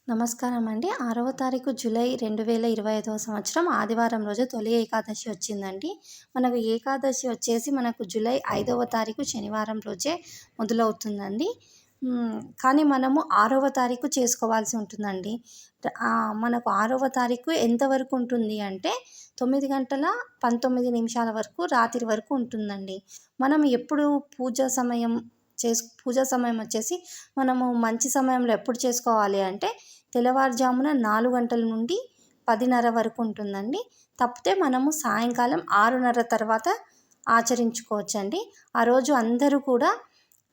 నమస్కారం అండి. 6వ తారీఖు జూలై 2025వ సంవత్సరం ఆదివారం రోజు తొలి ఏకాదశి వచ్చిందండి. మనకు ఏకాదశి వచ్చేసి మనకు జూలై 5వ తారీఖు శనివారం రోజే మొదలవుతుందండి. కానీ మనము 6వ తారీఖు చేసుకోవాల్సి ఉంటుందండి. మనకు 6వ తారీఖు ఎంతవరకు ఉంటుంది అంటే 9 గంటల 19 నిమిషాల వరకు రాత్రి వరకు ఉంటుందండి. మనం ఎప్పుడు పూజ సమయం వచ్చేసి మనము మంచి సమయంలో ఎప్పుడు చేసుకోవాలి అంటే తెల్లవారుజామున 4 గంటల నుండి 10:30 వరకు ఉంటుందండి. తప్పితే మనము సాయంకాలం 6:30 తర్వాత ఆచరించుకోవచ్చండి. ఆ రోజు అందరూ కూడా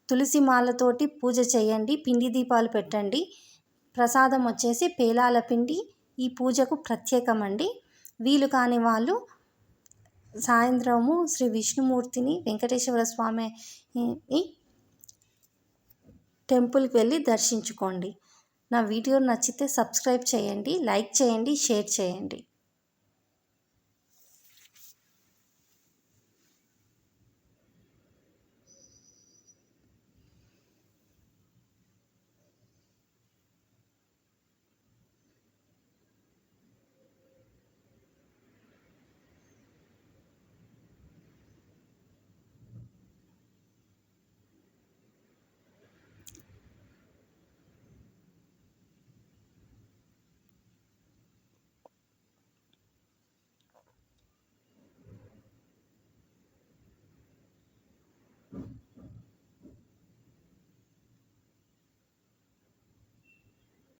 తులసి మాలతోటి పూజ చేయండి, పిండి దీపాలు పెట్టండి. ప్రసాదం వచ్చేసి పేలాల పిండి ఈ పూజకు ప్రత్యేకమండి. వీలు కాని వాళ్ళు సాయంత్రము శ్రీ విష్ణుమూర్తిని, వెంకటేశ్వర స్వామి టెంపుల్కి వెళ్ళి దర్శించుకోండి. నా వీడియో నచ్చితే సబ్స్క్రైబ్ చేయండి, లైక్ చేయండి, షేర్ చేయండి.